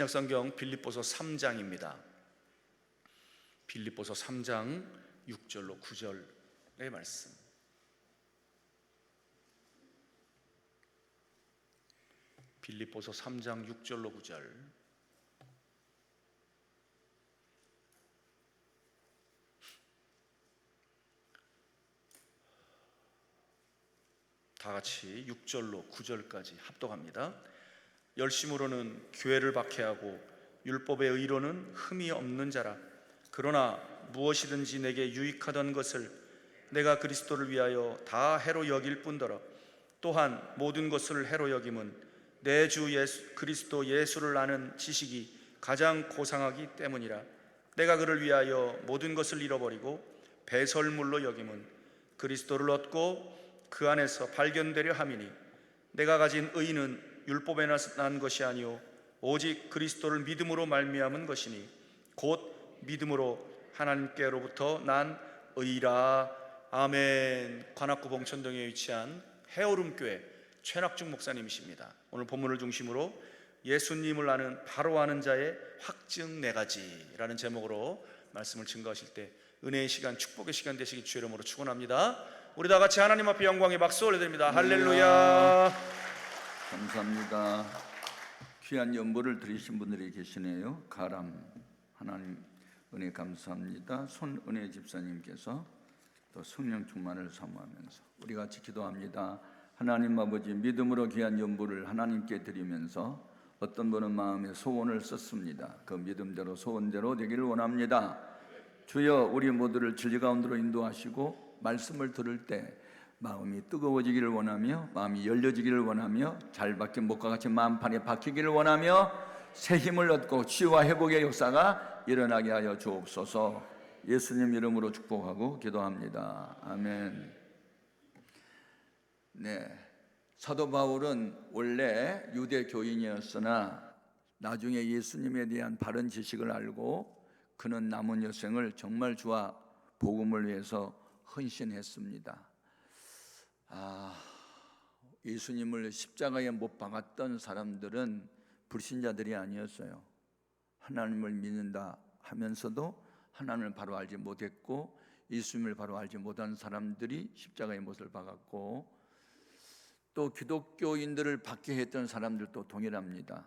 신약성경 빌립보서 3장입니다. 빌립보서 3장 6절로 9절의 말씀. 빌립보서 3장 6절로 9절. 다 같이 6절로 9절까지 합독합니다. 열심으로는 교회를 박해하고 율법의 의로는 흠이 없는 자라. 그러나 무엇이든지 내게 유익하던 것을 내가 그리스도를 위하여 다 해로 여길 뿐더러 또한 모든 것을 해로 여김은 내 주 예수 그리스도 예수를 아는 지식이 가장 고상하기 때문이라. 내가 그를 위하여 모든 것을 잃어버리고 배설물로 여김은 그리스도를 얻고 그 안에서 발견되려 함이니 내가 가진 의는 율법에 난 것이 아니요 오직 그리스도를 믿음으로 말미암은 것이니 곧 믿음으로 하나님께로부터 난 의라. 아멘. 관악구 봉천동에 위치한 해오름교회 최낙중 목사님이십니다. 오늘 본문을 중심으로 예수님을 아는 바로 아는 자의 확증 네 가지라는 제목으로 말씀을 증거하실 때 은혜의 시간, 축복의 시간 되시기 주의 이름으로 축원합니다. 우리 다 같이 하나님 앞에 영광의 박수 올려드립니다. 할렐루야. 감사합니다. 귀한 연보를 드리신 분들이 계시네요. 가람 하나님 은혜 감사합니다. 손은혜 집사님께서 또 성령 충만을 사모하면서 우리 같이 기도합니다. 하나님 아버지, 믿음으로 귀한 연보를 하나님께 드리면서 어떤 분은 마음에 소원을 썼습니다. 그 믿음대로 소원대로 되기를 원합니다. 주여, 우리 모두를 진리 가운데로 인도하시고 말씀을 들을 때 마음이 뜨거워지기를 원하며 마음이 열려지기를 원하며 잘 박힌 목과 같이 마음판에 박히기를 원하며 새 힘을 얻고 치유와 회복의 역사가 일어나게 하여 주옵소서. 예수님 이름으로 축복하고 기도합니다. 아멘. 네, 사도 바울은 원래 유대 교인이었으나 나중에 예수님에 대한 바른 지식을 알고 그는 남은 여생을 정말 주와 복음을 위해서 헌신했습니다. 예수님을 십자가에 못 박았던 사람들은 불신자들이 아니었어요. 하나님을 믿는다 하면서도 하나님을 바로 알지 못했고 예수님을 바로 알지 못한 사람들이 십자가에 못을 박았고, 또 기독교인들을 박해했던 사람들도 동일합니다.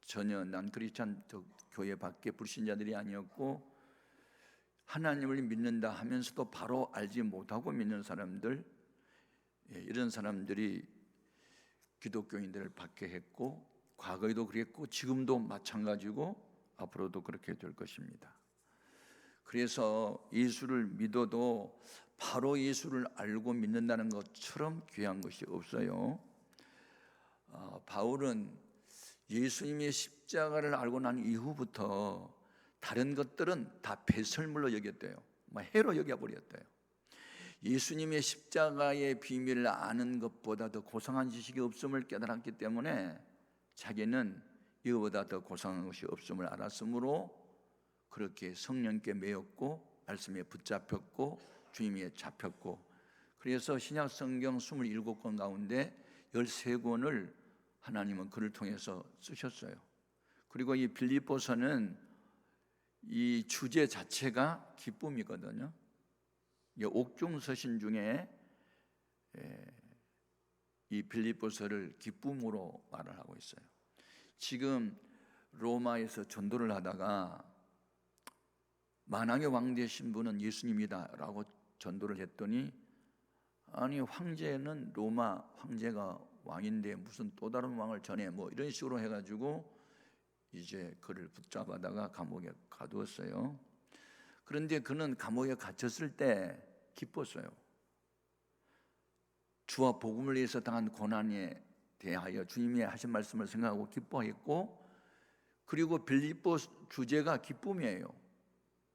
전혀 난 크리스찬 교회 밖에 불신자들이 아니었고 하나님을 믿는다 하면서도 바로 알지 못하고 믿는 사람들, 이런 사람들이 기독교인들을 박해했고 과거에도 그랬고 지금도 마찬가지고 앞으로도 그렇게 될 것입니다. 그래서 예수를 믿어도 바로 예수를 알고 믿는다는 것처럼 귀한 것이 없어요. 바울은 예수님의 십자가를 알고 난 이후부터 다른 것들은 다 배설물로 여겼대요. 해로 여겨버렸대요. 예수님의 십자가의 비밀을 아는 것보다 더 고상한 지식이 없음을 깨달았기 때문에 자기는 이거보다 더 고상한 것이 없음을 알았으므로 그렇게 성령께 매였고 말씀에 붙잡혔고 주님에 잡혔고, 그래서 신약 성경 27권 가운데 13권을 하나님은 그를 통해서 쓰셨어요. 그리고 이 빌립보서는 이 주제 자체가 기쁨이거든요. 옥중서신 중에 이 빌립보서를 기쁨으로 말을 하고 있어요. 지금 로마에서 전도를 하다가 만왕의 왕 되신 분은 예수님이다 라고 전도를 했더니, 아니 황제는 로마 황제가 왕인데 무슨 또 다른 왕을 전해, 이런 식으로 해가지고 이제 그를 붙잡아다가 감옥에 가두었어요. 그런데 그는 감옥에 갇혔을 때 기뻤어요. 주와 복음을 위해서 당한 고난에 대하여 주님이 하신 말씀을 생각하고 기뻐했고, 그리고 빌립보 주제가 기쁨이에요.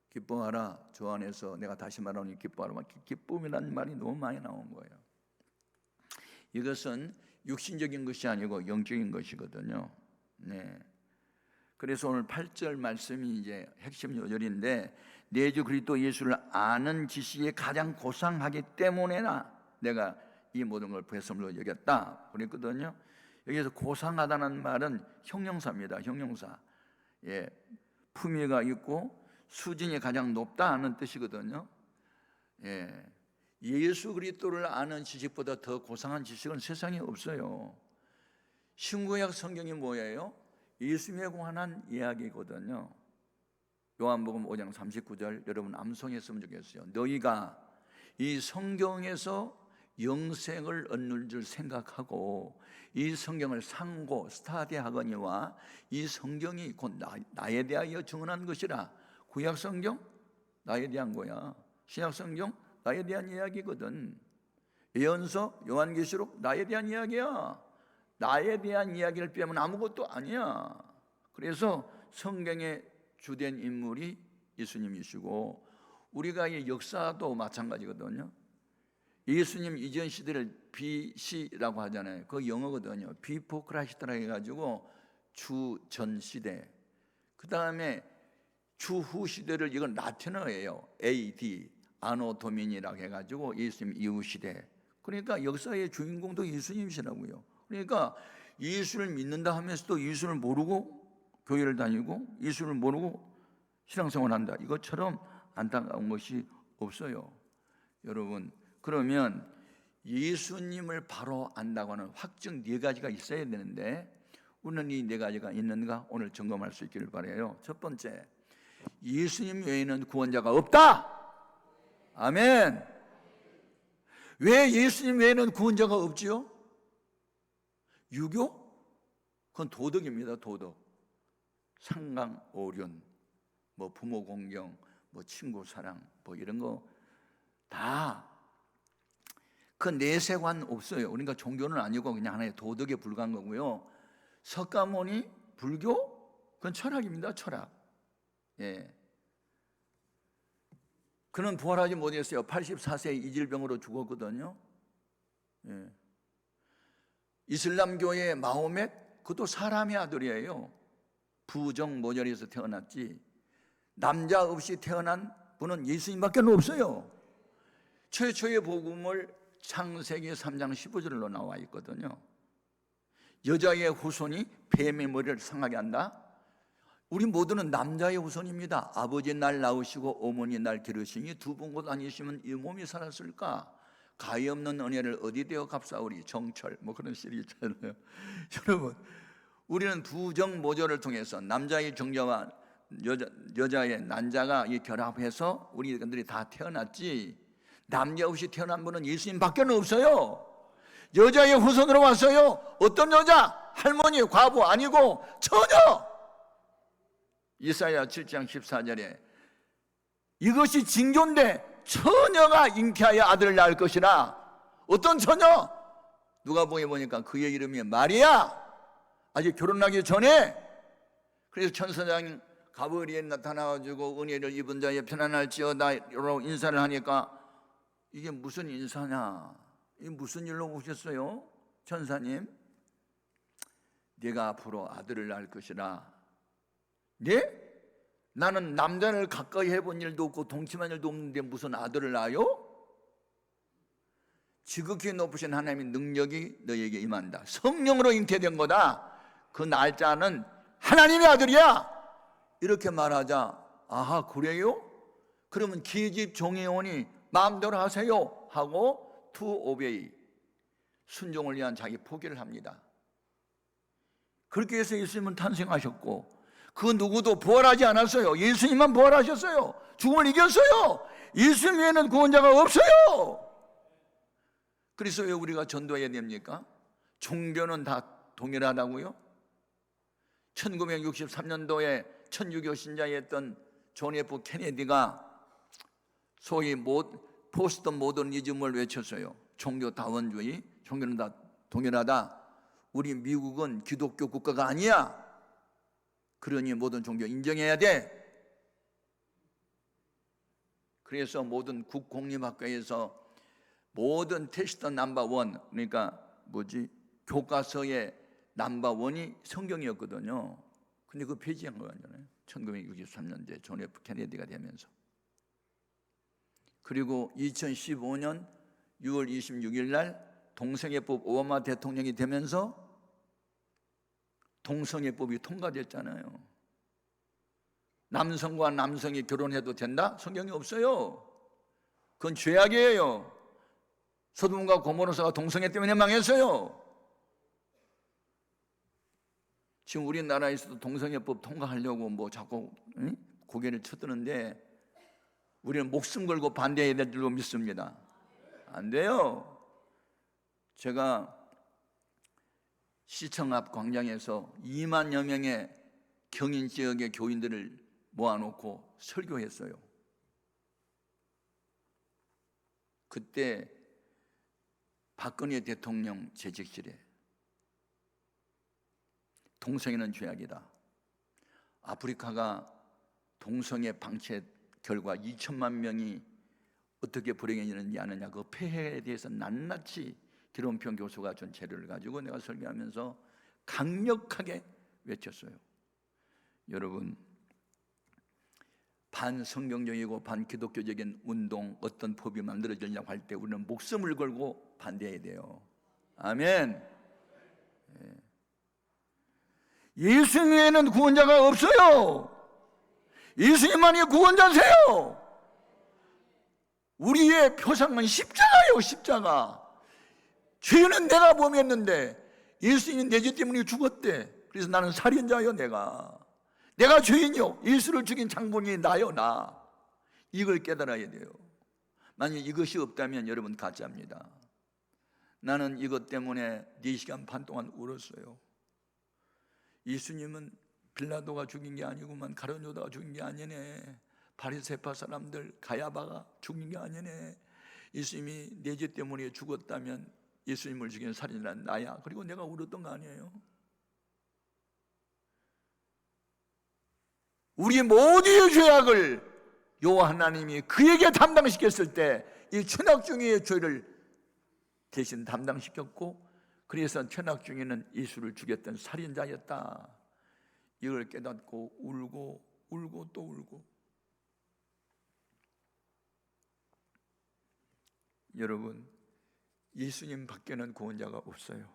기뻐하라, 주 안에서 내가 다시 말하니 기뻐하라. 기쁨이라는 말이 너무 많이 나온 거예요. 이것은 육신적인 것이 아니고 영적인 것이거든요. 네. 그래서 오늘 8절 말씀이 이제 핵심 요절인데, 내 주 그리스도 예수를 아는 지식이 가장 고상하기 때문에나 내가 이 모든 걸 배설물로 여겼다 그랬거든요. 여기서 고상하다는 말은 형용사입니다. 형용사. 품위가 있고 수준이 가장 높다 하는 뜻이거든요. 예수 그리스도를 아는 지식보다 더 고상한 지식은 세상에 없어요. 신구약 성경이 뭐예요? 예수님에 관한 이야기거든요. 요한복음 5장 39절 여러분 암송했으면 좋겠어요. 너희가 이 성경에서 영생을 얻는 줄 생각하고 이 성경을 상고 스타디하거니와 이 성경이 곧 나에 대하여 증언한 것이라. 구약 성경 나에 대한 거야. 신약 성경 나에 대한 이야기거든. 예언서 요한계시록 나에 대한 이야기야. 나에 대한 이야기를 빼면 아무것도 아니야. 그래서 성경의 주된 인물이 예수님이시고 우리가 이 역사도 마찬가지거든요. 예수님 이전 시대를 BC라고 하잖아요. 그 영어거든요. Before Christ라고 해가지고 주전 시대. 그 다음에 주후 시대를 이건 라틴어예요. AD 아노 도미니라고 해가지고 예수님 이후 시대. 그러니까 역사의 주인공도 예수님이시라고요. 그러니까 예수를 믿는다 하면서도 예수를 모르고 교회를 다니고 예수를 모르고 신앙생활을 한다. 이것처럼 안타까운 것이 없어요. 여러분, 그러면 예수님을 바로 안다고 하는 확증 4가지가 있어야 되는데 우리는 이 4가지가 있는가 오늘 점검할 수 있기를 바라요. 첫 번째, 예수님 외에는 구원자가 없다. 아멘. 왜 예수님 외에는 구원자가 없지요? 유교? 그건 도덕입니다. 도덕. 상강 오륜, 뭐 부모 공경, 뭐 친구 사랑, 뭐 이런 거 다 그 내세관 없어요. 그러니까 종교는 아니고 그냥 하나의 도덕에 불과한 거고요. 석가모니 불교? 그건 철학입니다. 철학. 그는 부활하지 못했어요. 84세에 이질병으로 죽었거든요. 이슬람교의 마호멧, 그것도 사람의 아들이에요. 부정 모절에서 태어났지. 남자 없이 태어난 분은 예수님밖에 없어요. 최초의 복음을 창세기 3장 15절로 나와 있거든요. 여자의 후손이 뱀의 머리를 상하게 한다. 우리 모두는 남자의 후손입니다. 아버지 날 낳으시고 어머니 날 기르시니 두 분 곧 아니시면 이 몸이 살았을까? 가히 없는 은혜를 어디 되어 갚사오리? 정철 뭐 그런 시리 있잖아요. 여러분, 우리는 부정 모절을 통해서 남자의 정자와 여자의 난자가 결합해서 우리들이 다 태어났지. 남자 없이 태어난 분은 예수님밖에 없어요. 여자의 후손으로 왔어요. 어떤 여자? 할머니, 과부 아니고 처녀. 이사야 7장 14절에 이것이 징조인데 처녀가 잉태하여 아들을 낳을 것이라. 어떤 처녀? 누가복음에 보니까 그의 이름이 마리아. 아직 결혼하기 전에. 그래서 천사장 가브리엘 나타나가지고 은혜를 입은 자의 편안할지어다라고 인사를 하니까 이게 무슨 인사냐? 이게 무슨 일로 오셨어요? 천사님, 네가 앞으로 아들을 낳을 것이라. 네? 나는 남자를 가까이 해본 일도 없고 동침한 일도 없는데 무슨 아들을 낳아요? 지극히 높으신 하나님의 능력이 너에게 임한다. 성령으로 잉태된 거다. 그 날짜는 하나님의 아들이야. 이렇게 말하자, 아하 그래요? 그러면 기집 종이 오니 마음대로 하세요 하고 to obey, 순종을 위한 자기 포기를 합니다. 그렇게 해서 예수님은 탄생하셨고 그 누구도 부활하지 않았어요. 예수님만 부활하셨어요. 죽음을 이겼어요. 예수님 외에는 구원자가 없어요. 그래서 왜 우리가 전도해야 됩니까? 종교는 다 동일하다고요? 1963년도에 천주교 신자였던 존 F 케네디가 소위 포스트 모더니즘을 외쳤어요. 종교 다원주의, 종교는 다 동일하다. 우리 미국은 기독교 국가가 아니야. 그러니 모든 종교 인정해야 돼. 그래서 모든 국공립학교에서 모든 테스트 넘버1, 그러니까 교과서의 넘버1이 성경이었거든요. 근데 그거 폐지한 거잖아요. 1963년도에 존 F 케네디가 되면서. 그리고 2015년 6월 26일 날 동성애법 오바마 대통령이 되면서 동성애법이 통과됐잖아요. 남성과 남성이 결혼해도 된다? 성경에 없어요. 그건 죄악이에요. 소돔과 고모로사가 동성애 때문에 망했어요. 지금 우리나라에서도 동성애법 통과하려고 뭐 자꾸 고개를 쳐드는데 우리는 목숨 걸고 반대해야 될 줄로 믿습니다. 안 돼요. 제가 시청 앞 광장에서 2만여 명의 경인 지역의 교인들을 모아놓고 설교했어요. 그때 박근혜 대통령 재직실에 동성애는 죄악이다. 아프리카가 동성애 방치 결과 2천만 명이 어떻게 불행해지는지 아느냐, 그 폐해에 대해서 낱낱이 기론평 교수가 준 재료를 가지고 내가 설교하면서 강력하게 외쳤어요. 여러분, 반성경적이고 반기독교적인 운동, 어떤 법이 만들어지려고 할 때 우리는 목숨을 걸고 반대해야 돼요. 아멘. 예수님 외에는 구원자가 없어요. 예수님만이 구원자세요. 우리의 표상은 십자가예요. 십자가. 죄는 내가 범했는데 예수님이 내 죄 때문에 죽었대. 그래서 나는 살인자요. 내가 죄인이요. 예수를 죽인 장본인이 나요. 나. 이걸 깨달아야 돼요. 만약 이것이 없다면 여러분 가짜입니다. 나는 이것 때문에 4시간 반 동안 울었어요. 예수님은 빌라도가 죽인 게 아니구만, 가룟 유다가 죽인 게 아니네, 바리새파 사람들 가야바가 죽인 게 아니네. 예수님이 내 죄 때문에 죽었다면 예수님을 죽인 살인자는 나야. 그리고 내가 울었던 거 아니에요? 우리 모두의 죄악을 여호와 하나님이 그에게 담당시켰을 때 이 천학중이의 죄를 대신 담당시켰고, 그래서 천학중이는 예수를 죽였던 살인자였다. 이걸 깨닫고 울고 또 울고. 여러분, 예수님 밖에는 구원자가 없어요.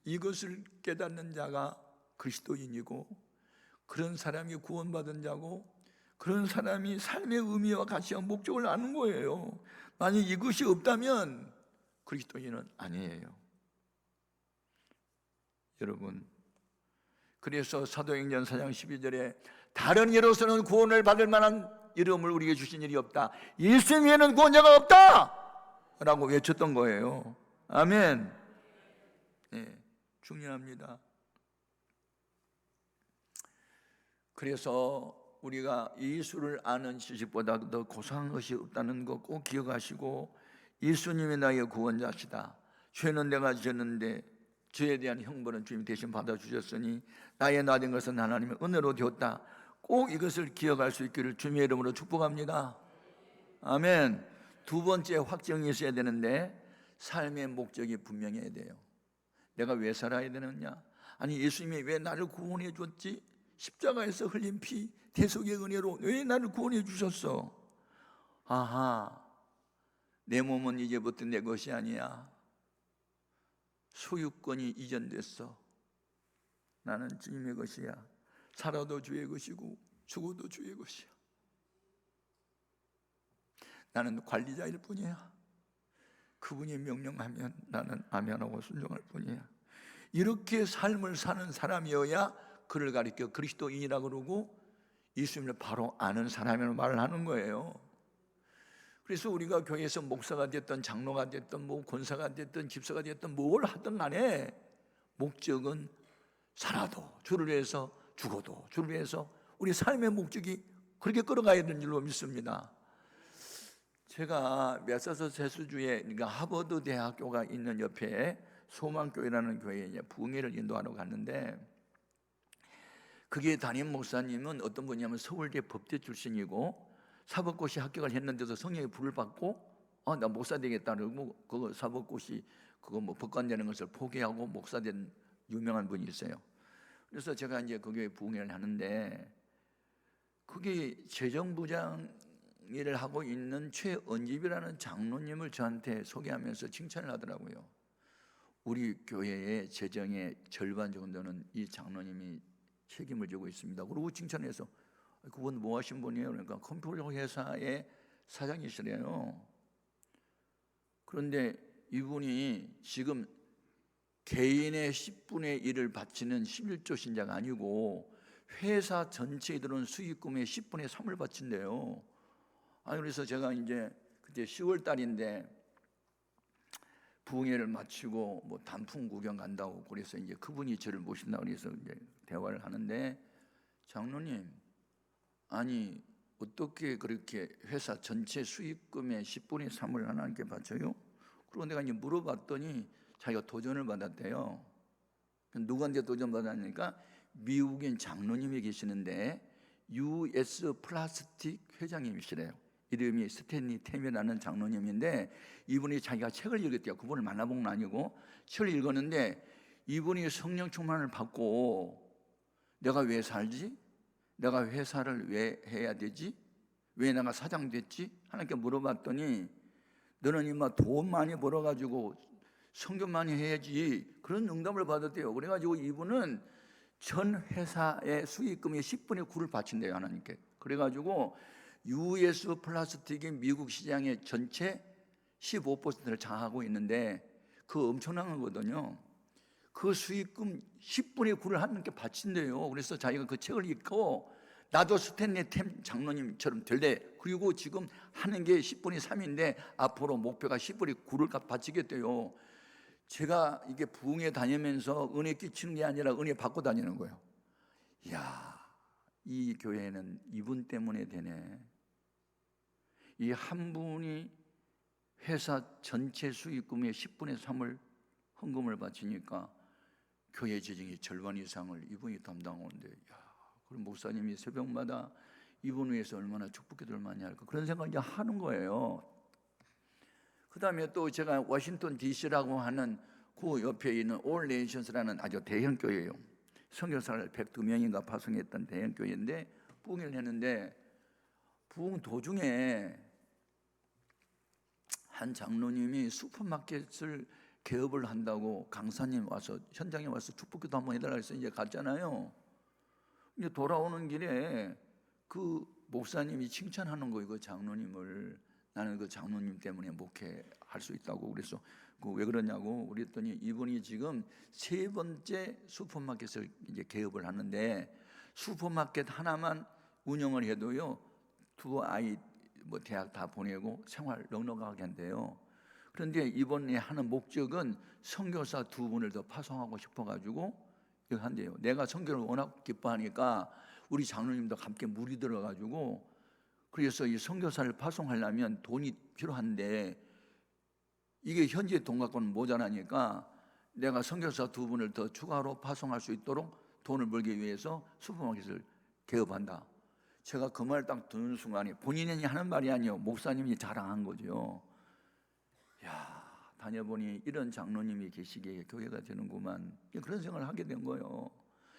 이것을 깨닫는 자가 그리스도인이고, 그런 사람이 구원받은 자고, 그런 사람이 삶의 의미와 가치와 목적을 아는 거예요. 만약 이것이 없다면 그리스도인은 아니에요. 여러분, 그래서 사도행전 4장 12절에 다른 이로서는 구원을 받을 만한 이름을 우리에게 주신 일이 없다, 예수님 외에는 구원자가 없다 라고 외쳤던 거예요. 아멘. 네, 중요합니다. 그래서 우리가 예수를 아는 지식보다 더 고상한 것이 없다는 거 꼭 기억하시고, 예수님이 나의 구원자시다. 죄는 내가 지었는데 죄에 대한 형벌은 주님이 대신 받아주셨으니 나의 나된 것은 하나님의 은혜로 되었다. 꼭 이것을 기억할 수 있기를 주님의 이름으로 축복합니다. 아멘. 두 번째 확정이 있어야 되는데, 삶의 목적이 분명해야 돼요. 내가 왜 살아야 되느냐? 아니, 예수님이 왜 나를 구원해 줬지? 십자가에서 흘린 피, 대속의 은혜로 왜 나를 구원해 주셨어? 아하, 내 몸은 이제부터 내 것이 아니야. 소유권이 이전됐어. 나는 주님의 것이야. 살아도 주의 것이고 죽어도 주의 것이야. 나는 관리자일 뿐이야. 그분이 명령하면 나는 아멘하고 순종할 뿐이야. 이렇게 삶을 사는 사람이어야 그를 가리켜 그리스도인이라고 그러고 예수님을 바로 아는 사람이라고 말을 하는 거예요. 그래서 우리가 교회에서 목사가 됐든 장로가 됐든 뭐 권사가 됐든 집사가 됐든 뭘 하든 간에 목적은 살아도 주를 위해서 죽어도 주를 위해서 우리 삶의 목적이 그렇게 끌어가야 되는 줄로 믿습니다. 제가 매사서세스주에, 그러니까 하버드 대학교가 있는 옆에 소망교회라는 교회에 부흥회를 인도하러 갔는데, 그게 담임 목사님은 어떤 분이냐면 서울대 법대 출신이고 사법고시 합격을 했는데도 성령의 불을 받고 나 목사 되겠다 그러고 그 사법고시 그거 뭐 법관 되는 것을 포기하고 목사 된 유명한 분이 있어요. 그래서 제가 이제 그 교회 부흥회를 하는데, 그게 재정부장 일을 하고 있는 최언집이라는 장로님을 저한테 소개하면서 칭찬을 하더라고요. 우리 교회의 재정의 절반 정도는 이 장로님이 책임을 지고 있습니다. 그리고 칭찬해서 그분 뭐 하신 분이에요? 그러니까 컴퓨터 회사의 사장이시래요. 그런데 이분이 지금 개인의 10분의 1을 바치는 11조 신자가 아니고 회사 전체에 들어온 수익금의 10분의 3을 바친대요. 그래서 제가 이제 그때 10월 달인데 부흥회를 마치고 뭐 단풍 구경 간다고 그래서 이제 그분이 저를 모신다고 그래서 이제 대화를 하는데, 장로님, 아니 어떻게 그렇게 회사 전체 수익금의 10분의 3을 하나님께 바쳐요? 그리고 내가 이제 물어봤더니 자기가 도전을 받았대요. 누구한테 도전 받았냐니까 미국인 장로님이 계시는데 US 플라스틱 회장님이시래요. 이름이 스탠리 템이라는 장로님인데 이분이 자기가 책을 읽었대요. 그분을 만나본 건 아니고 책을 읽었는데 이분이 성령 충만을 받고 내가 왜 살지? 내가 회사를 왜 해야 되지? 왜 내가 사장 됐지? 하나님께 물어봤더니 너는 임마 돈 많이 벌어가지고 성경 많이 해야지, 그런 응답을 받았대요. 그래가지고 이분은 전 회사의 수익금의 10분의 9를 바친대요, 하나님께. 그래가지고 US 플라스틱이 미국 시장의 전체 15%를 장악하고 있는데 그 엄청난 거거든요. 그 수익금 10분의 9를 하나님께 바친대요. 그래서 자기가 그 책을 읽고 나도 스탠리 템 장로님처럼 될래. 그리고 지금 하는 게 10분의 3인데 앞으로 목표가 10분의 9를 바치겠대요. 제가 이게 부흥회 다니면서 은혜 끼치는 게 아니라 은혜 받고 다니는 거예요. 이야, 이 교회는 이분 때문에 되네. 이 한 분이 회사 전체 수익금의 10분의 3을 헌금을 바치니까 교회 재정의 절반 이상을 이분이 담당하는데, 그럼 목사님이 새벽마다 이분 위해서 얼마나 축복기도를 많이 할까, 그런 생각을 이제 하는 거예요. 그 다음에 또 제가 워싱턴 DC라고 하는 그 옆에 있는 All Nations라는 아주 대형 교회예요. 선교사를 102명인가 파송했던 대형 교회인데 부흥을 했는데 부흥 도중에 한 장로님이 슈퍼마켓을 개업을 한다고 강사님 와서 현장에 와서 축복기도 한번 해달라고 해서 이제 갔잖아요. 이제 돌아오는 길에 그 목사님이 칭찬하는 거예요. 그 장로님을. 나는 그 장로님 때문에 목회할 수 있다고. 그래서 왜 그러냐고 그랬더니 이분이 지금 3번째 슈퍼마켓을 이제 개업을 하는데 슈퍼마켓 하나만 운영을 해도요 2 아이 뭐 대학 다 보내고 생활 넉넉하게 한대요. 그런데 이번에 하는 목적은 선교사 2분을 더 파송하고 싶어가지고 이거 한대요. 내가 선교를 워낙 기뻐하니까 우리 장로님도 함께 물이 들어가지고 그래서 이 선교사를 파송하려면 돈이 필요한데 이게 현재 돈 갖고는 모자라니까 내가 선교사 2분을 더 추가로 파송할 수 있도록 돈을 벌기 위해서 슈퍼마켓을 개업한다. 제가 그 말 딱 듣는 순간에 본인이 하는 말이 아니에요. 목사님이 자랑한 거죠. 야, 다녀보니 이런 장로님이 계시기에 교회가 되는구만. 그런 생각을 하게 된 거예요.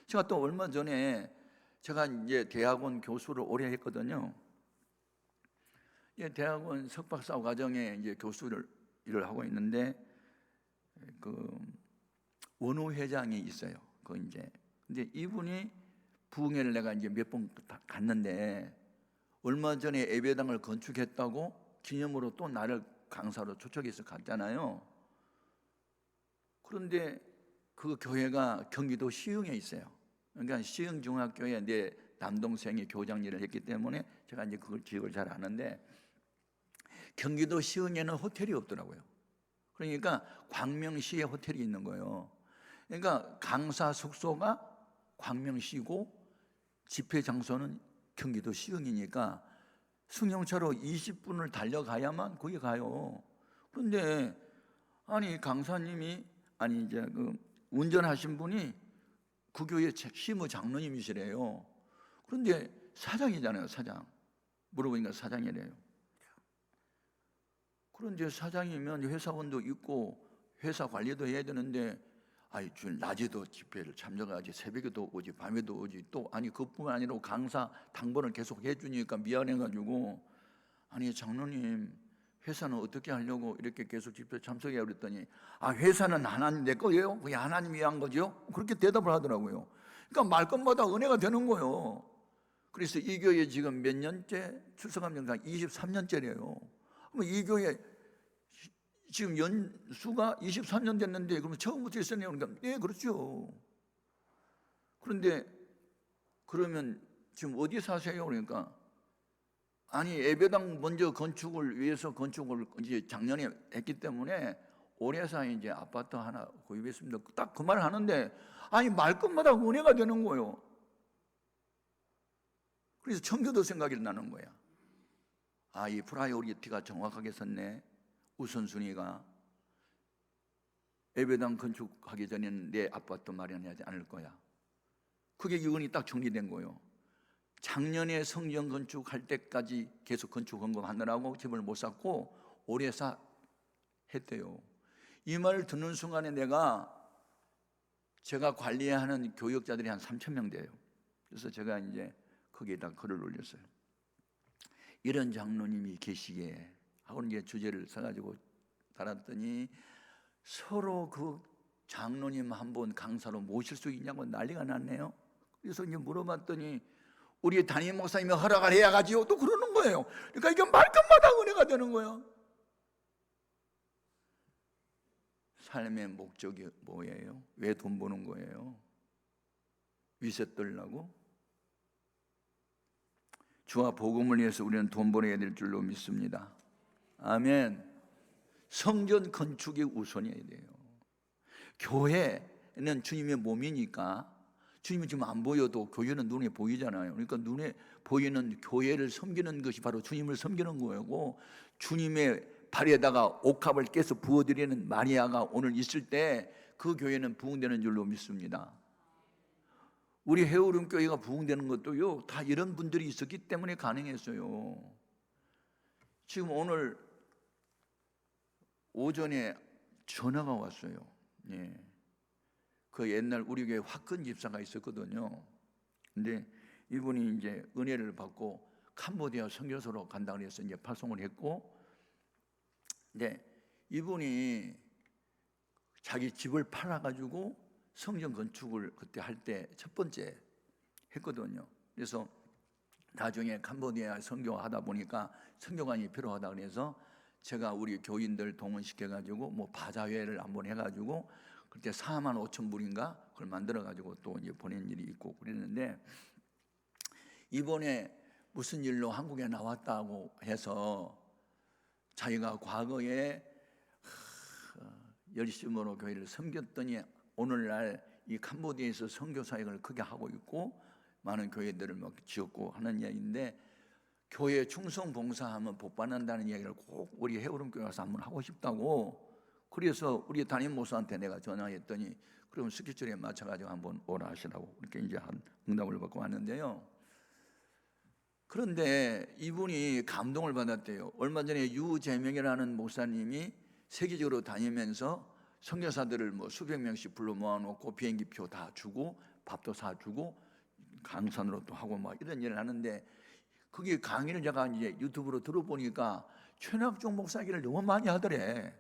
제가 또 얼마 전에 제가 이제 대학원 교수를 오래 했거든요. 대학원 석박사 과정에 이제 교수를 일을 하고 있는데 그 원호 회장이 있어요. 그 이제 근데 이분이 부흥회를 내가 이제 몇 번 갔는데 얼마 전에 예배당을 건축했다고 기념으로 또 나를 강사로 초청해서 갔잖아요. 그런데 그 교회가 경기도 시흥에 있어요. 그러니까 시흥 중학교에 내 남동생이 교장 일을 했기 때문에 제가 이제 그걸 기억을 잘 아는데 경기도 시흥에는 호텔이 없더라고요. 그러니까 광명시에 호텔이 있는 거예요. 그러니까 강사 숙소가 광명시고 집회 장소는 경기도 시흥이니까 승용차로 20분을 달려가야만 거기 가요. 그런데 아니 강사님이 아니 이제 그 운전하신 분이 그 교회 시무 장로님이시래요. 그런데 사장이잖아요, 사장. 물어보니까 사장이래요. 그런데 사장이면 회사원도 있고 회사 관리도 해야 되는데 주일 낮에도 집회를 참석하지, 새벽에도 오지, 밤에도 오지, 또 아니 그뿐만 아니라 강사 당번을 계속 해주니까 미안해가지고 아니 장로님 회사는 어떻게 하려고 이렇게 계속 집회 참석해 그랬더니 회사는 하나님 내 거예요. 그게 하나님이 한 거죠. 그렇게 대답을 하더라고요. 그러니까 말끝마다 은혜가 되는 거예요. 그래서 이 교회 지금 몇 년째 출석한 명당 23년째래요. 그럼 이 교회 지금 연수가 23년 됐는데 그러면 처음부터 있었네요. 그러니까 네, 그렇죠. 그런데 그러면 지금 어디 사세요? 그러니까 아니 예배당 먼저 건축을 위해서 건축을 이제 작년에 했기 때문에 올해서 이제 아파트 하나 구입했습니다. 딱 그 말을 하는데 아니 말끝마다 은혜가 되는 거예요. 그래서 청교도 생각이 나는 거야. 아, 이 프라이오리티가 정확하게 섰네. 우선순위가 예배당 건축하기 전에는 내 아파트 마련하지 않을 거야. 그게 이건이 딱 정리된 거예요. 작년에 성전 건축할 때까지 계속 건축 헌금하느라고 집을 못 샀고 올해 사 했대요. 이 말을 듣는 순간에 제가 관리하는 교역자들이 한 3,000명 돼요. 그래서 제가 이제 거기에다 글을 올렸어요. 이런 장로님이 계시기에 하고 이제 주제를 써가지고 달았더니 서로 그 장로님 한 분 강사로 모실 수 있냐고 난리가 났네요. 그래서 이제 물어봤더니 우리 담임 목사님이 허락을 해야 가지요. 또 그러는 거예요. 그러니까 이게 말끝마다 은혜가 되는 거예요. 삶의 목적이 뭐예요? 왜 돈 버는 거예요? 위세 떨려고? 주와 복음을 위해서 우리는 돈 벌어야 될 줄로 믿습니다. 아멘. 성전 건축이 우선이어야 돼요. 교회는 주님의 몸이니까 주님이 지금 안 보여도 교회는 눈에 보이잖아요. 그러니까 눈에 보이는 교회를 섬기는 것이 바로 주님을 섬기는 거고, 주님의 발에다가 옥합을 깨서 부어드리는 마리아가 오늘 있을 때 그 교회는 부흥되는 줄로 믿습니다. 우리 해오름 교회가 부흥되는 것도요, 다 이런 분들이 있었기 때문에 가능했어요. 지금 오늘 오전에 전화가 왔어요. 예. 그 옛날 우리 교회 화끈 집사가 있었거든요. 근데 이분이 이제 은혜를 받고 캄보디아 선교소로 간다고 해서 이제 파송을 했고, 근데 이분이 자기 집을 팔아가지고 성전 건축을 그때 할 때 첫 번째 했거든요. 그래서 나중에 캄보디아 선교하다 보니까 선교관이 필요하다 그래서 제가 우리 교인들 동원시켜가지고 뭐 바자회를 한번 해가지고 그때 4만 5천 불인가 그걸 만들어가지고 또 이제 보낸 일이 있고 그랬는데, 이번에 무슨 일로 한국에 나왔다고 해서 자기가 과거에 열심으로 교회를 섬겼더니 오늘날 이 캄보디아에서 선교 사역을 크게 하고 있고 많은 교회들을 막 지었고 하는 이야기인데, 교회 충성 봉사하면 복 받는다는 이야기를 꼭 우리 해오름 교회 가서 한번 하고 싶다고. 그래서 우리 담임 목사한테 내가 전화했더니 그럼 스케줄에 맞춰가지고 한번 오라 하시라고 이렇게 이제 한 응답을 받고 왔는데요. 그런데 이분이 감동을 받았대요. 얼마 전에 유재명이라는 목사님이 세계적으로 다니면서 선교사들을 뭐 수백 명씩 불러 모아놓고 비행기표 다 주고 밥도 사주고 강산으로 또 하고 막 이런 일을 하는데, 그게 강의를 제가 이제 유튜브로 들어보니까 최낙종 목사기를 너무 많이 하더래.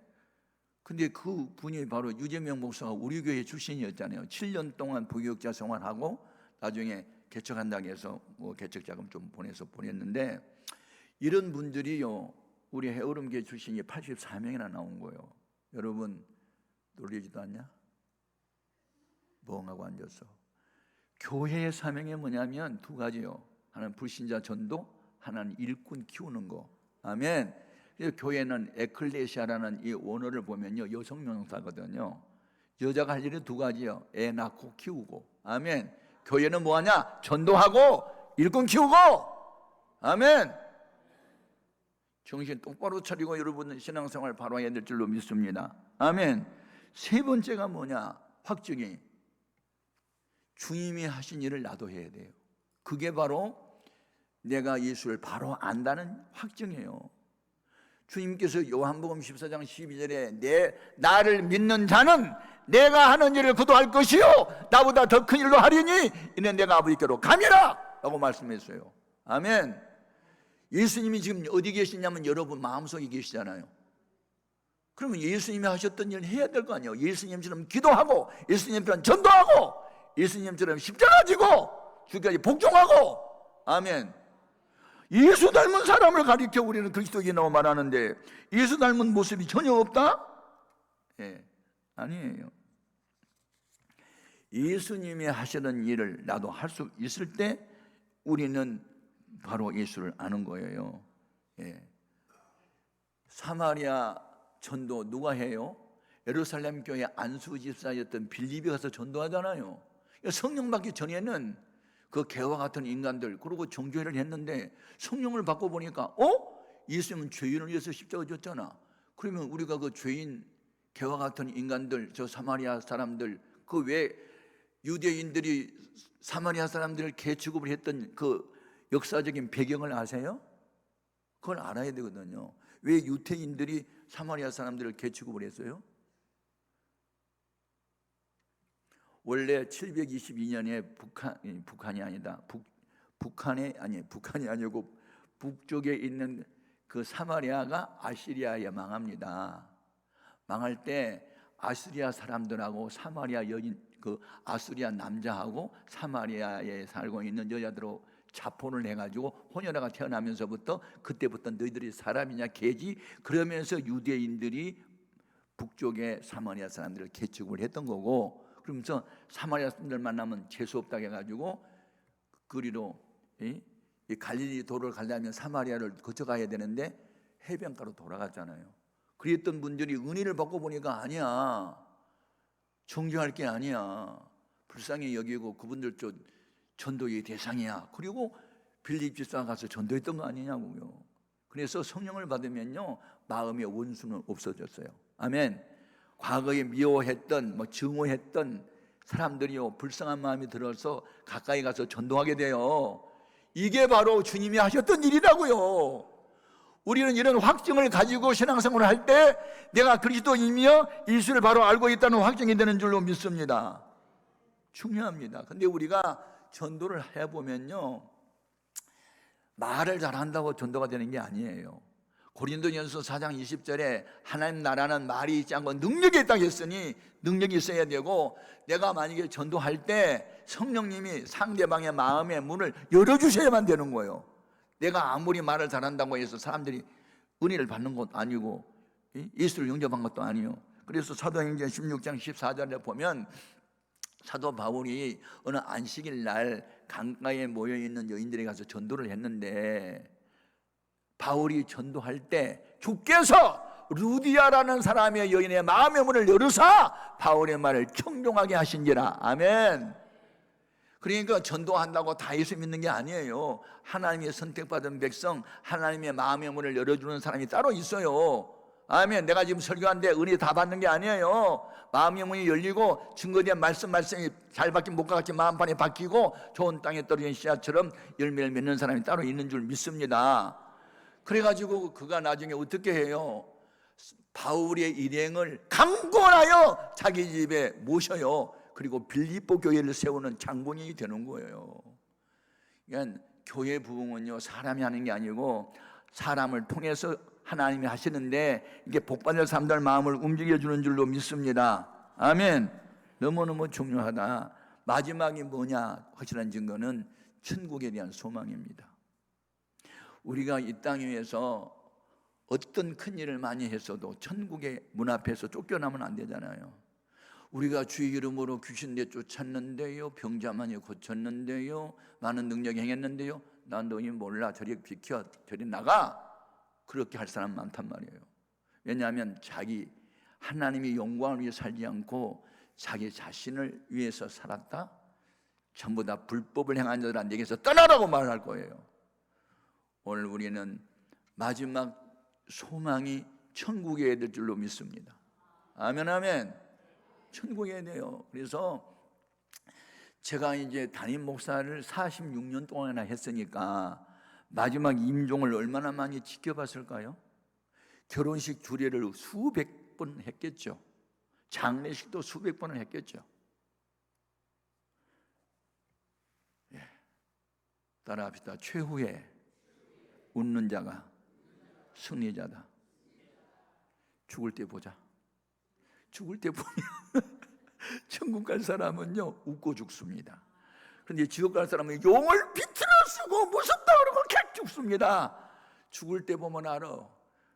근데 그 분이 바로 유재명 목사가 우리 교회 출신이었잖아요. 7년 동안 부교육자 생활하고 나중에 개척한다고 해서 뭐 개척자금 좀 보냈는데, 이런 분들이요 우리 해오름교회 출신이 84명이나 나온 거예요. 여러분 놀리지도 않냐? 멍하고 앉아서. 교회의 사명이 뭐냐면 두 가지요. 하나는 불신자 전도, 하나는 일꾼 키우는 거. 아멘. 그래서 교회는 에클레시아라는 이 원어를 보면요 여성 명사거든요. 여자가 할 일이 두 가지요. 애 낳고 키우고. 아멘. 교회는 뭐하냐? 전도하고 일꾼 키우고. 아멘. 정신 똑바로 차리고 여러분 신앙생활 바로 해야 될 줄로 믿습니다. 아멘. 세 번째가 뭐냐? 확증이 주님이 하신 일을 나도 해야 돼요. 그게 바로 내가 예수를 바로 안다는 확증이에요. 주님께서 요한복음 14장 12절에 나를 믿는 자는 내가 하는 일을 그도 할 것이요 나보다 더 큰 일로 하리니 이는 내가 아버지께로 감이라 라고 말씀했어요. 아멘. 예수님이 지금 어디 계시냐면 여러분 마음속에 계시잖아요. 그러면 예수님이 하셨던 일을 해야 될 거 아니에요. 예수님처럼 기도하고 예수님처럼 전도하고 예수님처럼 십자가 지고 주까지 복종하고, 아멘. 예수 닮은 사람을 가리켜 우리는 그리스도인이라고 말하는데 예수 닮은 모습이 전혀 없다? 예, 아니에요. 예수님이 하시는 일을 나도 할 수 있을 때 우리는 바로 예수를 아는 거예요. 예. 사마리아 전도 누가 해요? 예루살렘 교회 안수 집사였던 빌립이 가서 전도하잖아요. 성령 받기 전에는 그 개와 같은 인간들, 그리고 정죄를 했는데 성령을 받고 보니까 예수님은 죄인을 위해서 십자가 졌잖아. 그러면 우리가 그 죄인, 개와 같은 인간들, 저 사마리아 사람들, 그 왜 유대인들이 사마리아 사람들을 개 취급을 했던 그 역사적인 배경을 아세요? 그걸 알아야 되거든요. 왜 유태인들이 사마리아 사람들을 개 취급을 했어요? 원래 722년에 북한이 아니고 북쪽에 있는 그 사마리아가 아시리아에 망합니다. 망할 때 아시리아 사람들하고 사마리아 여인, 그 아시리아 남자하고 사마리아에 살고 있는 여자들로 자폰을 해가지고 혼혈아가 태어나면서부터 그때부터 너희들이 사람이냐 개지, 그러면서 유대인들이 북쪽에 사마리아 사람들을 개축을 했던 거고, 그러면서 사마리아 사람들 만나면 재수 없다 해가지고 그리로 이 갈릴리 도를 가려면 사마리아를 거쳐가야 되는데 해변가로 돌아갔잖아요. 그랬던 분들이 은혜를 받고 보니까 아니야, 정죄할 게 아니야, 불쌍히 여기고 그분들 좀 전도의 대상이야. 그리고 빌립 집사가 가서 전도했던 거 아니냐고요. 그래서 성령을 받으면요 마음의 원수는 없어졌어요. 아멘. 과거에 미워했던 증오했던 사람들이요 불쌍한 마음이 들어서 가까이 가서 전도하게 돼요. 이게 바로 주님이 하셨던 일이라고요. 우리는 이런 확증을 가지고 신앙생활을 할 때 내가 그리스도인이며 예수를 바로 알고 있다는 확증이 되는 줄로 믿습니다. 중요합니다. 근데 우리가 전도를 해보면요 말을 잘한다고 전도가 되는 게 아니에요. 고린도전서 4장 20절에 하나님 나라는 말이 있지 않고 능력이 있다고 했으니 능력이 있어야 되고, 내가 만약에 전도할 때 성령님이 상대방의 마음의 문을 열어주셔야만 되는 거예요. 내가 아무리 말을 잘한다고 해서 사람들이 은혜를 받는 것도 아니고 예수를 영접한 것도 아니에요. 그래서 사도행전 16장 14절에 보면 사도 바울이 어느 안식일 날 강가에 모여있는 여인들에 가서 전도를 했는데, 바울이 전도할 때 주께서 루디아라는 사람의 여인의 마음의 문을 열으사 바울의 말을 청종하게 하신지라. 아멘. 그러니까 전도한다고 다 예수 믿는 게 아니에요. 하나님의 선택받은 백성, 하나님의 마음의 문을 열어주는 사람이 따로 있어요. 아멘. 내가 지금 설교하는데 은혜 다 받는 게 아니에요. 마음의 문이 열리고 증거된 말씀이 잘 바뀐 목과 같이 마음판이 바뀌고 좋은 땅에 떨어진 씨앗처럼 열매를 맺는 사람이 따로 있는 줄 믿습니다. 그래가지고 그가 나중에 어떻게 해요? 바울의 일행을 강권하여 자기 집에 모셔요. 그리고 빌립보 교회를 세우는 장본인이 되는 거예요. 그러니까 교회 부흥은요 사람이 하는 게 아니고 사람을 통해서 하나님이 하시는데, 이게 복받을 사람들 마음을 움직여주는 줄로 믿습니다. 아멘. 너무너무 중요하다. 마지막이 뭐냐? 확실한 증거는 천국에 대한 소망입니다. 우리가 이 땅 위에서 어떤 큰 일을 많이 했어도 천국의 문 앞에서 쫓겨나면 안 되잖아요. 우리가 주의 이름으로 귀신 내쫓았는데요, 병자 많이 고쳤는데요, 많은 능력 행했는데요, 난 너희 몰라, 저리 비켜, 저리 나가, 그렇게 할 사람 많단 말이에요. 왜냐하면 자기 하나님의 영광을 위해 살지 않고 자기 자신을 위해서 살았다. 전부 다 불법을 행한 자들아 내게서 떠나라고 말할 거예요. 오늘 우리는 마지막 소망이 천국에 될 줄로 믿습니다. 아멘, 아멘. 천국에 돼요. 그래서 제가 이제 담임 목사를 46년 동안이나 했으니까 마지막 임종을 얼마나 많이 지켜봤을까요? 결혼식 주례를 수백 번 했겠죠. 장례식도 수백 번을 했겠죠. 따라합시다. 최후의 웃는 자가 승리자다. 죽을 때 보자. 죽을 때 보면 천국 갈 사람은요 웃고 죽습니다. 그런데 지옥 갈 사람은 용을 비틀어 쓰고 무섭다 그러고 객 죽습니다. 죽을 때 보면 알아.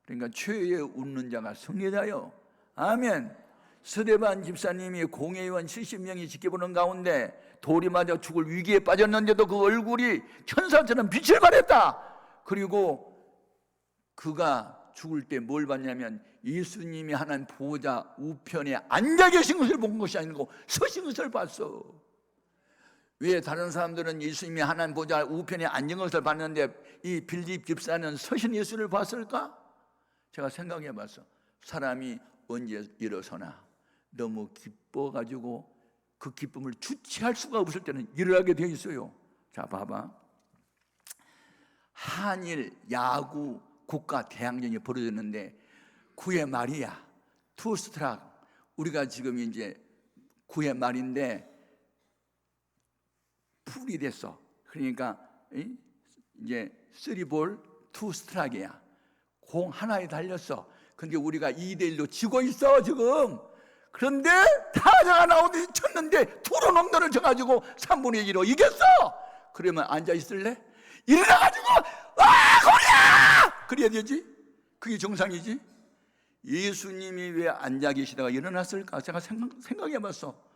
그러니까 최후에 웃는 자가 승리자요. 아멘. 스데반 집사님이 공회의원 70명이 지켜보는 가운데 돌이 맞아 죽을 위기에 빠졌는데도 그 얼굴이 천사처럼 빛을 발했다. 그리고 그가 죽을 때 뭘 봤냐면 예수님이 하나님 보호자 우편에 앉아 계신 것을 본 것이 아니고 서신 것을 봤어. 왜 다른 사람들은 예수님이 하나님 보호자 우편에 앉은 것을 봤는데 이 빌립 집사는 서신 예수를 봤을까? 제가 생각해 봤어. 사람이 언제 일어서나 너무 기뻐가지고 그 기쁨을 주체할 수가 없을 때는 일어나게 되어 있어요. 자, 봐봐. 한일 야구 국가 대항전이 벌어졌는데 9회 말이야. 투스트락. 우리가 지금 이제 9회 말인데 풀이 됐어. 그러니까 이제 3볼 2스트라이크야. 공 하나에 달렸어. 근데 우리가 2대1로 지고 있어 지금. 그런데 타자가 나오더니 쳤는데 투런 홈런을 쳐가지고 3분의 1로 이겼어. 그러면 앉아있을래? 일어나가지고 아 거리야! 그래야 되지. 그게 정상이지. 예수님이 왜 앉아 계시다가 일어났을까? 제가 생각해봤어.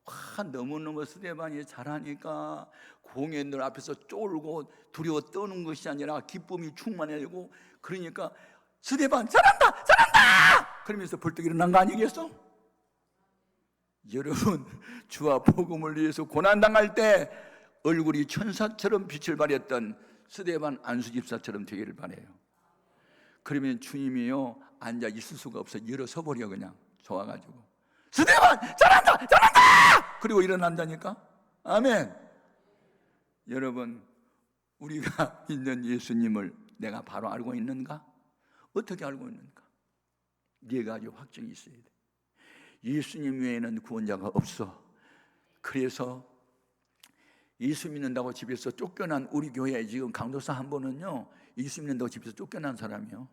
와, 너무너무 스데반이 잘하니까 공연들 앞에서 쫄고 두려워 떠는 것이 아니라 기쁨이 충만해지고, 그러니까 스데반 잘한다 잘한다 그러면서 벌떡 일어난 거 아니겠어? 여러분, 주와 복음을 위해서 고난당할 때 얼굴이 천사처럼 빛을 발했던 스데반 안수집사처럼 되기를 바라요. 그러면 주님이요 앉아 있을 수가 없어. 일어서 버려. 그냥 좋아가지고 스데반 잘한다 잘한다 그리고 일어난다니까. 아멘. 여러분, 우리가 믿는 예수님을 내가 바로 알고 있는가? 어떻게 알고 있는가? 네 가지 확증이 있어야 돼. 예수님 외에는 구원자가 없어. 그래서 예수 믿는다고 집에서 쫓겨난 우리 교회 지금 강도사 한 분은요 예수 믿는다고 집에서 쫓겨난 사람이요.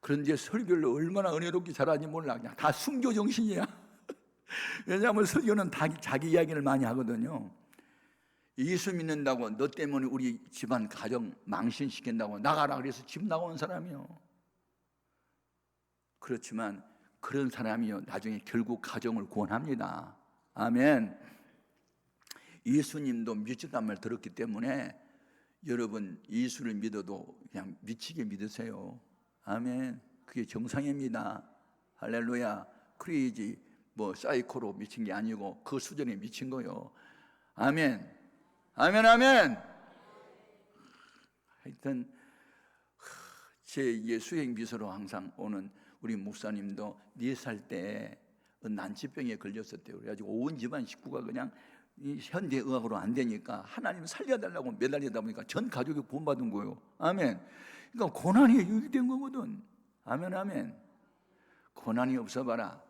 그런데 설교를 얼마나 은혜롭게 잘하는지 몰라. 그냥 다 순교 정신이야. 왜냐하면 설교는 다 자기 이야기를 많이 하거든요. 예수 믿는다고 너 때문에 우리 집안 가정 망신시킨다고 나가라 그래서 집 나온 사람이요. 그렇지만 그런 사람이요 나중에 결국 가정을 구원합니다. 아멘. 예수님도 미쳤단 말 들었기 때문에 여러분 예수를 믿어도 그냥 미치게 믿으세요. 아멘. 그게 정상입니다. 할렐루야. 그래야지 뭐 사이코로 미친 게 아니고 그 수준에 미친 거요. 아멘. 아멘 아멘. 하여튼 제 수행 비서로 항상 오는 우리 목사님도 4살 때 난치병에 걸렸었대요. 그래가지고 온 집안 식구가 그냥 이 현대의학으로 안 되니까 하나님 살려달라고 매달리다 보니까 전 가족이 구원받은 거예요. 아멘. 그러니까 고난이 유익된 거거든. 아멘 아멘. 고난이 없어봐라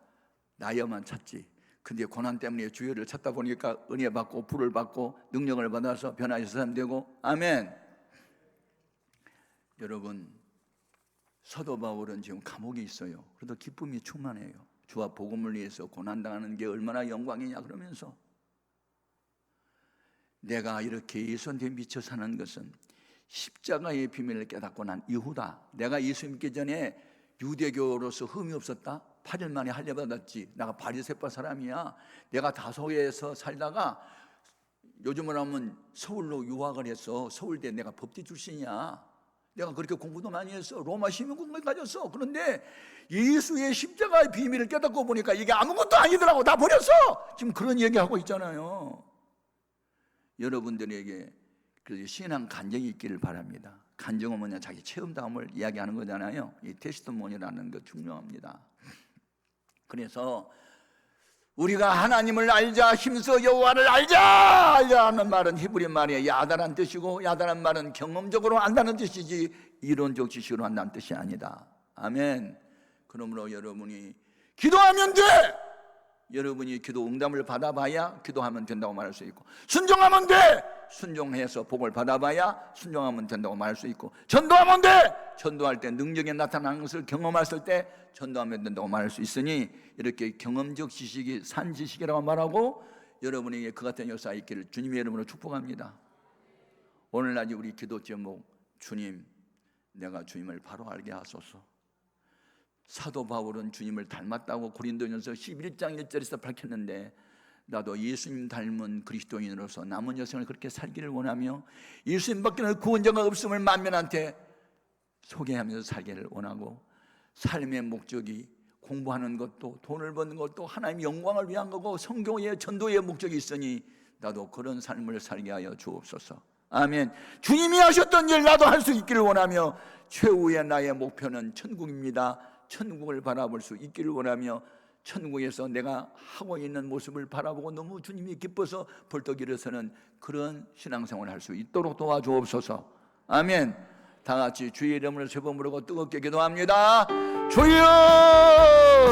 나여만 찾지. 근데 고난 때문에 주여를 찾다 보니까 은혜 받고 불을 받고 능력을 받아서 변화의 사람 되고. 아멘. 여러분, 사도 바울은 지금 감옥에 있어요. 그래도 기쁨이 충만해요. 주와 복음을 위해서 고난당하는 게 얼마나 영광이냐 그러면서 내가 이렇게 예수한테 미쳐 사는 것은 십자가의 비밀을 깨닫고 난 이후다. 내가 예수 믿기 전에 유대교로서 흠이 없었다. 8일 만에 할례받았지. 내가 바리새파 사람이야. 내가 다소에서 살다가 요즘으로 하면 서울로 유학을 했어. 서울대 내가 법대 출신이야. 내가 그렇게 공부도 많이 했어. 로마 시민권까지 가졌어. 그런데 예수의 십자가의 비밀을 깨닫고 보니까 이게 아무것도 아니더라고. 다 버렸어. 지금 그런 얘기하고 있잖아요. 여러분들에게 그 신앙 간증이 있기를 바랍니다. 간증은 뭐냐? 자기 체험담을 이야기하는 거잖아요. 이 테스트모니라는 거 중요합니다. 그래서 우리가 하나님을 알자, 힘써 여호와를 알자 하는 말은 히브리 말이에요. 야다란 뜻이고, 야다란 말은 경험적으로 안다는 뜻이지 이론적 지식으로 한다는 뜻이 아니다. 아멘. 그러므로 여러분이 기도하면 돼. 여러분이 기도 응답을 받아봐야 기도하면 된다고 말할 수 있고, 순종하면 돼. 순종해서 복을 받아봐야 순종하면 된다고 말할 수 있고, 전도하면 돼! 전도할 때 능력이 나타나는 것을 경험했을 때 전도하면 된다고 말할 수 있으니, 이렇게 경험적 지식이 산 지식이라고 말하고 여러분에게 그 같은 역사가 있기를 주님의 이름으로 축복합니다. 오늘날 우리 기도 제목, 주님, 내가 주님을 바로 알게 하소서. 사도 바울은 주님을 닮았다고 고린도전서 11장 1절에서 밝혔는데, 나도 예수님 닮은 그리스도인으로서 남은 여생을 그렇게 살기를 원하며 예수님밖에는 구원자가 없음을 만면한테 소개하면서 살기를 원하고, 삶의 목적이 공부하는 것도 돈을 버는 것도 하나님의 영광을 위한 거고 성교의 전도의 목적이 있으니 나도 그런 삶을 살게 하여 주옵소서. 아멘. 주님이 하셨던 일 나도 할 수 있기를 원하며, 최후의 나의 목표는 천국입니다. 천국을 바라볼 수 있기를 원하며, 천국에서 내가 하고 있는 모습을 바라보고 너무 주님이 기뻐서 벌떡 일어서는 그런 신앙생활을 할 수 있도록 도와주옵소서. 아멘. 다 같이 주의 이름으로 세 번 부르고 뜨겁게 기도합니다. 주여!